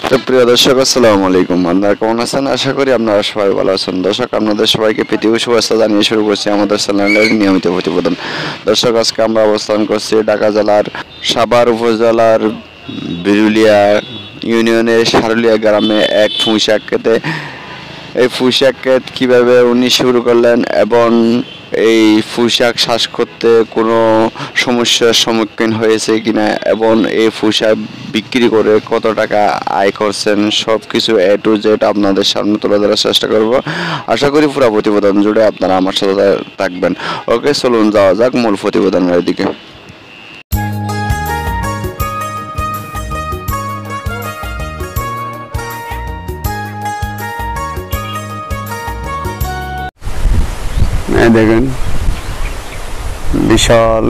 তো প্রিয় দর্শক আসসালামু আলাইকুম, আপনারা কেমন আছেন? আশা করি আপনারা সবাই ভালো আছেন। দর্শক, আপনাদের সবাইকে প্রীতি ও শুভেচ্ছা জানিয়ে শুরু করছি আমাদের চ্যানেলের নিয়মিত প্রতিবেদন। দর্শক, আজকে আমরা অবস্থান করছি ঢাকা জেলার সাভার উপজেলার বিরুলিয়া ইউনিয়নের সারুলিয়া গ্রামে এক পুঁইশাক ক্ষেতে। এই পুঁইশাক ক্ষেত কীভাবে উনি শুরু করলেন এবং এই পুঁইশাক চাষ করতে কোনো সমস্যার সম্মুখীন হয়েছে কিনা এবং এই পুঁইশাক বিক্রি করে কত টাকা আয় করছেন, সব কিছু এ টু জেড আপনাদের সামনে তুলে ধরার চেষ্টা করব। আশা করি পুরো প্রতিবেদন জুড়ে আপনারা আমার সাথে থাকবেন। ওকে, চলুন যাওয়া যাক মূল প্রতিবেদনের দিকে। দেখেন, বিশাল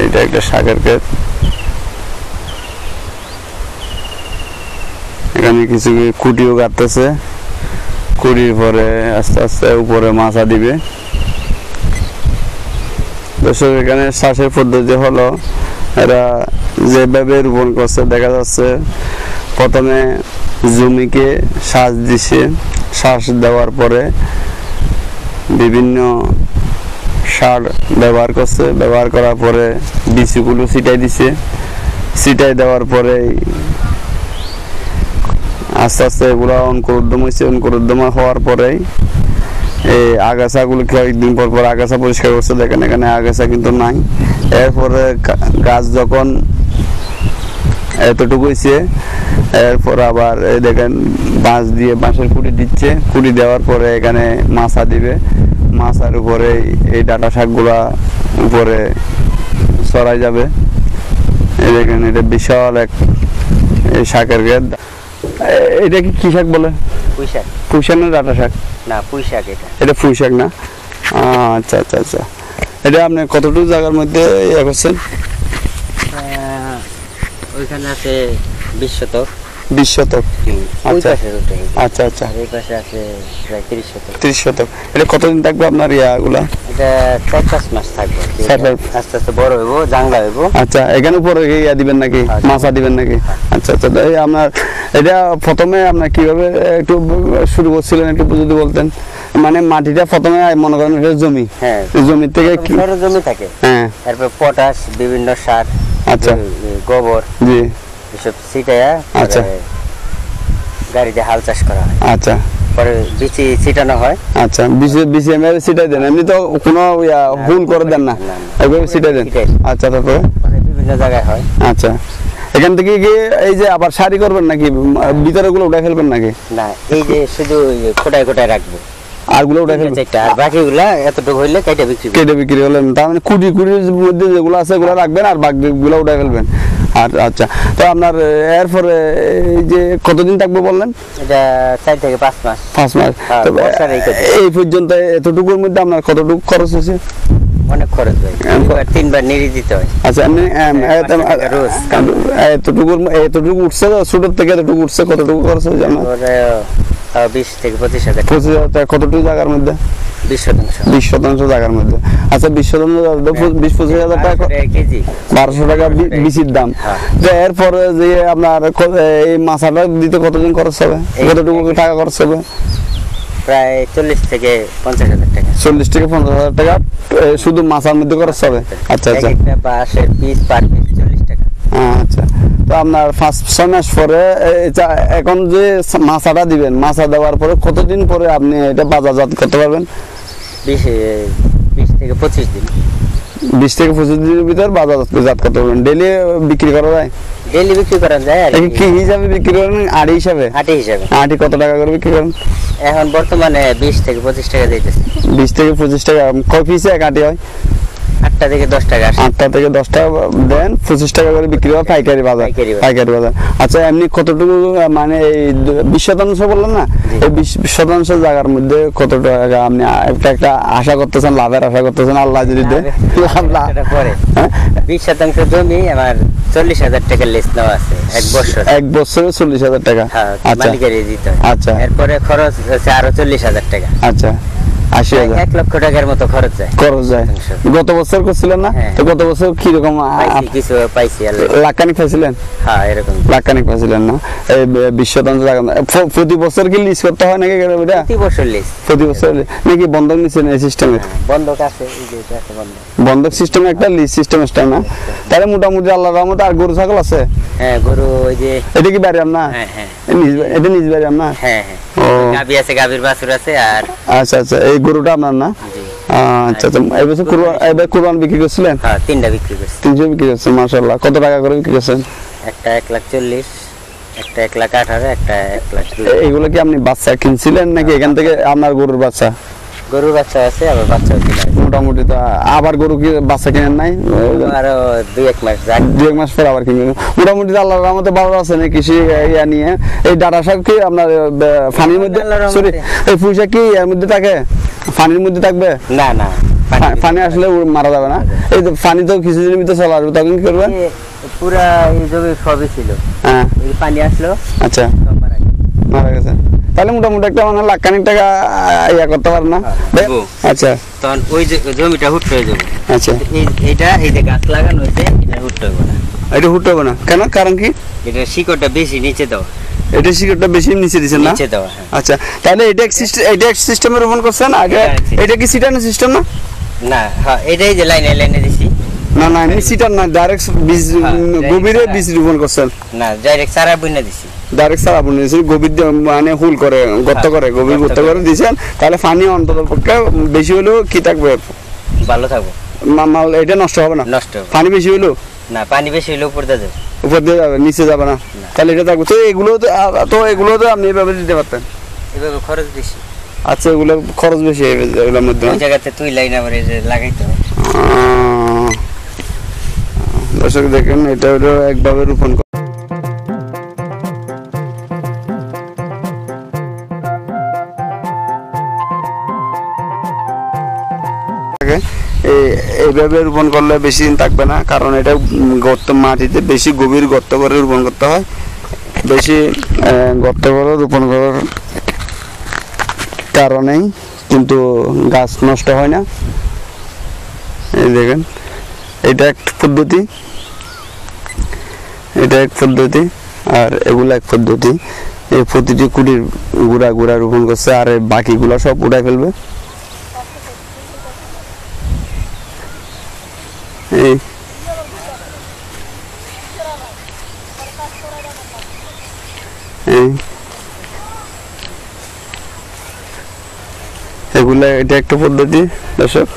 এটা একটা শাকের ক্ষেত। এখানে কিছু কুটিও কাটতেছে, কুটির পরে আস্তে আস্তে উপরে মাছা দিবে। দর্শক, এখানে চাষের পদ্ধতি হলো এরা যেভাবে রোপণ করছে দেখা যাচ্ছে প্রথমে জমিকে সাজ দিছে, সাজ দেওয়ার পরে বিভিন্ন সার ব্যবহার করছে, ব্যবহার করার পরে বীজগুলো ছিটাই দিছে, ছিটাই দেওয়ার পরে আস্তে আস্তে এগুলো অঙ্কুরোদ্গম হয়েছে। অঙ্কুরোদ্গম হওয়ার পরেই এই আগাছাগুলো কয়েকদিন পর পর আগাছা পরিষ্কার করছে। দেখেন, এখানে আগাছা কিন্তু নাই। এরপরে গাছ যখন এতটুকু হয়েছে, এরপর আবার দেখেন বাঁশ দিয়ে বাঁশের কুটি দিচ্ছে। কুটি দেওয়ার পরে এখানে মাছা দিবে, মাছার উপরে এই ডাঁটা শাকগুলা উপরে ছড়াই যাবে। এই দেখেন, এটা বিশাল এক এই শাকের ক্ষেত। এটা কি শাক বলে? পুঁইশাক। পুঁইশাক না ডাঁটা শাক? না, পুঁইশাক। এটা পুঁইশাক না? আচ্ছা আচ্ছা আচ্ছা। এটা আপনি কতটুকু জায়গার মধ্যে ইয়ে করছেন? ওইখানে আছে 20 শতক। 20 শতক? আচ্ছা আচ্ছা আচ্ছা। এই পাশে আছে প্রায় 30 শতক। 30 শতক। এটা কতদিন থাকবে আপনার ইয়াগুলা? এটা 4-5 মাস থাকবে। আস্তে আস্তে বড় হইব, জাংলা হইব। আচ্ছা, এখানে উপরে ইয়া দিবেন নাকি? মাছা দিবেন নাকি? আচ্ছা আচ্ছা। এই আপনার এটা প্রথমে আপনার কিভাবে একটু শুরু করছিলেন একটু যদি বলতেন? মানে মাটিটা প্রথমে মনে করেন এটা জমি, হ্যাঁ, জমি থেকে ছোট জমি থাকে, হ্যাঁ, তারপর পটাশ, বিভিন্ন সার, আচ্ছা, গোবর, জি, এসব ছিটায়া আচ্ছা গাড়িতে হাল চাষ করা হয়। আচ্ছা, পরে বিচি ছিটানো হয়। আচ্ছা, বিচি এমনি ছিটাই দেন? এমনি তো কোনো হুল করে দেন না, এইভাবে ছিটাই দেন? আচ্ছা, তারপরে বিভিন্ন জায়গায় হয়। আচ্ছা, এখান থেকে কি এই যে আবার সারি করবেন নাকি ভিতরে গুলো উঠে ফেলবেন নাকি? না, এই যে শুধু কোটায় কোটায় রাখবো, আর গুলো উঠে ফেলবেন, আর বাকিগুলা এতটুকু হইলে কেটে বিক্রি হলেন। তার মানে কুড়ির মধ্যে যেগুলো আছে এগুলো রাখবেন আর বাকিগুলো উঠে ফেলবেন। আর আচ্ছা, তো আপনার এরপরে এই যে কতদিন থাকবে বললেন? এটা 4 থেকে 5 মাস। 5 মাস। এই পর্যন্ত এতটুকুর মধ্যে আপনার কতটুকু খরচ হয়েছে? অনেক খরচ হয়, 3বার নিড়ি দিতে হয়। আচ্ছা, এতটুকু উঠছে ছোটোর থেকে এতটুকু উঠছে, কতটুকু খরচ হয়েছে আপনার? 20 থেকে 25,000। 25,000 কতটুকু জায়গার মধ্যে? 20 শতাংশ জায়গার মধ্যে। আচ্ছা, 20 শতাংশ 20-25,000 টাকা কেজি, 1200 টাকা বিচির দাম। এরপরে যে আপনার এই মাছাটা দিতে কতদিন খরচ হবে, কতটুকু টাকা খরচ হবে? প্রায় 40 থেকে 50,000 টাকা। 40 থেকে 50,000 টাকা শুধু মাছার মধ্যে খরচ হবে? আচ্ছা আচ্ছা। বাঁশের পিস পার পিস 40 টাকা। আচ্ছা, তো আপনার 5-6 মাস পরে এখন যে মাছাটা দিবেন, মাছা দেওয়ার পরে কতদিন পরে আপনি এটা বাজারজাত করতে পারবেন? 20 থেকে 25 দিন। 20 থেকে 25 দিনের ভিতর বাজারজাত করতে পারবেন। ডেইলি বিক্রি করা যায়? ডেইলি বিক্রি করা যায়। আর কি হিসাবে বিক্রি করেন? আড়ি হিসাবে? আটি হিসাবে। আটি কত টাকা করে বিক্রি করেন এখন বর্তমানে? 20 থেকে 25 টাকা দিতেছে। 20 থেকে 25 টাকা। কয় পিসে এক আটি হয়? 8টা থেকে 10 টাকা। 8টা থেকে 10 টাকা দেন, 25 টাকা করে বিক্রি হয় পাইকারি বাজার। পাইকারি বাজার। আচ্ছা, এমনি কতটুকু মানে এই 20 শতাংশ বললেন না, এই 20 শতাংশ জায়গার মধ্যে কত টাকা আপনি একটা আশা করতেছেন, লাভের আশা করতেছেন? আল্লাহ যদি দেয় পরে 20 শতাংশ জমি আমার 40,000 টাকা লিজ নেওয়া আছে এক বছরে 40,000 টাকা। আচ্ছা, মালিকেরই দিতে হয়। আচ্ছা, এরপরে খরচ আছে আরো 40,000 টাকা। আচ্ছা, 80,000 1 লক্ষ টাকার মতো খরচ যায়। গত বছর করছিলেন না? তো গত বছর কি রকম কিছু পাইছি? লাখখানিক পাইছিলেন? হ্যাঁ, এরকম লাখখানিক পাইছিলেন না? এই 20 শতাংশ টাকা প্রতি বছর কি লিজ করতে হয় নাকি? প্রতি বছর লিজ, প্রতি বছর নাকি বন্ধক নিছেন এই সিস্টেমে? বন্ধক আছে, এই যে এটা আছে বন্ধক। বন্ধক সিস্টেম একটা, লিজ সিস্টেম একটা না? তাহলে মোটামুটি আল্লাহর রহমতে। আর গরু ছাগল আছে? হ্যাঁ, গরু ওই যে এটা কি বাড়ি আপনার? হ্যাঁ হ্যাঁ, এটা নিজ বাড়ি আপনার? হ্যাঁ হ্যাঁ। ও, গাবি আছে, গাবির বাছুর আছে। আর আচ্ছা আচ্ছা, এই গরুটা আপনার না? আচ্ছা আচ্ছা। এই বছর কুরবান বিক্রি করছিলেন? হ্যাঁ, 3টা বিক্রি করছি। 300 বিক্রি করছেন, মাশাআল্লাহ। কত টাকা করে বিক্রি করছেন? একটা 1,40,000, একটা 1,18,000, একটা 1,02,000। এগুলো কি আপনি বাচ্চা কিনছিলেন নাকি এখান থেকে আপনার গরুর বাচ্চা? গরুর বাচ্চা আছে, আবার বাচ্চাও কিনা আছে মোটামুটি। তো আবার গরু কি বাচ্চা কিনেন নাই? আরো 2-1 মাস যাক, 2-1 মাস পর আবার কিনবেন। মোটামুটি আল্লাহর রহমতে ভালো আছে না কৃষি ইয়া নিয়ে? এই ডাটা শাক কি আপনার পানির মধ্যে, সরি এই পুঁই শাক কি এর মধ্যে থাকে, পানির মধ্যে থাকবে? না না, পানি আসলে মারা যাবে না? এই তো পানি তো কিছুদিনের ভিতরে চলে আসবে, তখন কি করবেন? পুরা এই জমি সবই ছিল, হ্যাঁ, এই পানি আসলো, আচ্ছা, মারা গেছে। তাহলে মোটামুটি একটা মানে লাখখানিক টাকা ইয়া করতে পারে না? আচ্ছা, তখন ওই জমিটা হুট হয়ে যাবে। আচ্ছা, এইটা এই যে গাছ লাগানো হয়েছে, এটা হুট হবে না। এটা হুট হবে না কেন? কারণ কি? এটা শিকড়টা বেশি নিচে দাও। এটা শিকড়টা বেশি নিচে দিছেন না? নিচে দাও, হ্যাঁ। আচ্ছা, তাহলে এটা এক সিস্টেমে রোপণ করছেন আগে? এটা কি সিটানো সিস্টেম না? না, হ্যাঁ, এটাই যে লাইনে লাইনে দিছি। না না, এমনি সিটার না, ডাইরেক্ট বীজ, গভীরে বীজ রোপণ করছেন? না, ডাইরেক্ট চারা বুনে দিছি। ডাইরেক্ট সারা বুনে দিয়েছেন, গভীর মানে হুল করে, গর্ত করে, গভীর গর্ত করে দিয়েছেন। তাহলে পানি অন্তত পক্ষে বেশি হলেও কি থাকবে? ভালো থাকবে, মাল এটা নষ্ট হবে না? নষ্ট পানি বেশি হলেও না, পানি বেশি হলে উপর দিয়ে যাবে, উপর দিয়ে যাবে, নিচে যাবে না? তাহলে এটা থাকবে। তো এগুলো তো আপনি এভাবে দিতে পারতেন। এভাবে খরচ বেশি। আচ্ছা, এগুলো খরচ বেশি এগুলোর মধ্যে। ওই জায়গাতে তুই লাইন আবার এই যে লাগাইতে হবে। দর্শক দেখেন, এটা হলো একভাবে রোপণ করা। এইভাবে রোপণ করলে বেশি দিন থাকবে না, কারণ এটা গর্ত, মাটিতে বেশি গভীর গর্ত করে রোপণ করতে হয়। বেশি গর্ত করে রোপণ করার কারণেই কিন্তু গাছ নষ্ট হয় না। এই দেখেন, এটা এক পদ্ধতি, এটা এক পদ্ধতি, আর এগুলো এক পদ্ধতি। এই প্রতিটি কুড়ির গুড়া গুড়া রোপণ করছে, আর বাকিগুলা সব উঠাই ফেলবে। এই এগুলা, এটা একটা পদ্ধতি দর্শক,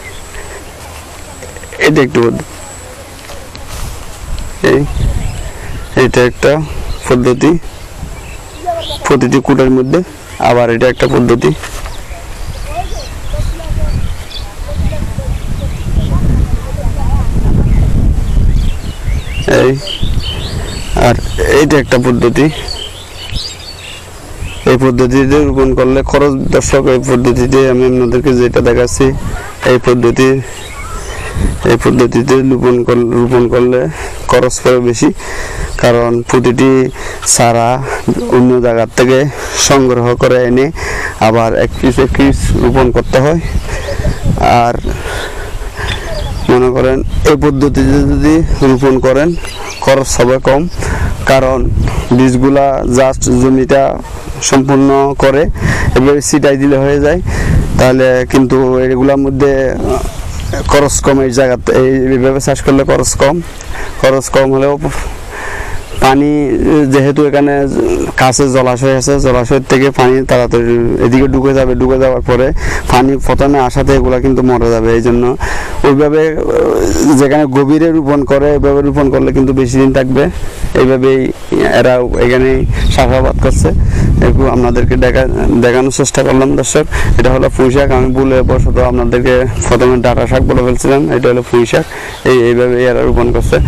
এটা একটা পদ্ধতি, এটা একটা পদ্ধতি প্রতিটি কুটার মধ্যে। আবার এটা একটা পদ্ধতি। আর এইটা একটা পদ্ধতি। এই পদ্ধতিতে রোপণ করলে খরচ, দর্শক এই পদ্ধতিতে আমি আপনাদেরকে যেটা দেখাচ্ছি, এই পদ্ধতিতে রোপণ করলে খরচ পড়ে বেশি, কারণ প্রতিটি চারা অন্য জায়গার থেকে সংগ্রহ করে এনে আবার এক পিস রোপণ করতে হয়। আর মনে করেন এই পদ্ধতিতে যদি রোপণ করেন খরচ হবে কম, কারণ বীজগুলা জাস্ট জমিটা সম্পূর্ণ করে এভাবে ছিটাই দিলে হয়ে যায়। তাহলে কিন্তু এগুলোর মধ্যে খরচ কম। এই জায়গাতে এইভাবে চাষ করলে খরচ কম হলেও পানি, যেহেতু এখানে কাছে জলাশয় আছে, জলাশয়ের থেকে পানি তাড়াতাড়ি এদিকে ঢুকে যাওয়ার পরে পানি প্রথমে আসাতে এগুলা কিন্তু মরে যাবে। এই জন্য ওইভাবে যেখানে গভীরে রোপণ করে, এইভাবে রোপণ করলে কিন্তু বেশি দিন থাকবে। এইভাবেই এরা এখানেই চাষাবাদ করছে। একটু আপনাদেরকে দেখানোর চেষ্টা করলাম দর্শক। এটা হলো পুঁই শাক। আমি ভুলে বশত আপনাদেরকে প্রথমে ডাটা শাক বলে ফেলছিলাম, এটা হলো পুঁই শাক। এইভাবে এরা রোপণ করছে।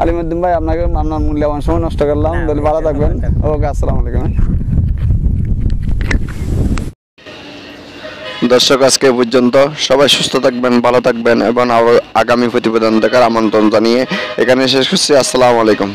আলিমুদ্দিন ভাই, আপনাকে আপনার মূল্যবান সময় নষ্ট করলাম, ভালো থাকবেন। ওকে, আসসালামু আলাইকুম। দর্শক, আজকে পর্যন্ত সবাই সুস্থ থাকবেন, ভালো থাকবেন এবং আগামী প্রতিবেদন দেখার আমন্ত্রণ জানিয়ে এখানে শেষ করছি। আসসালামু আলাইকুম।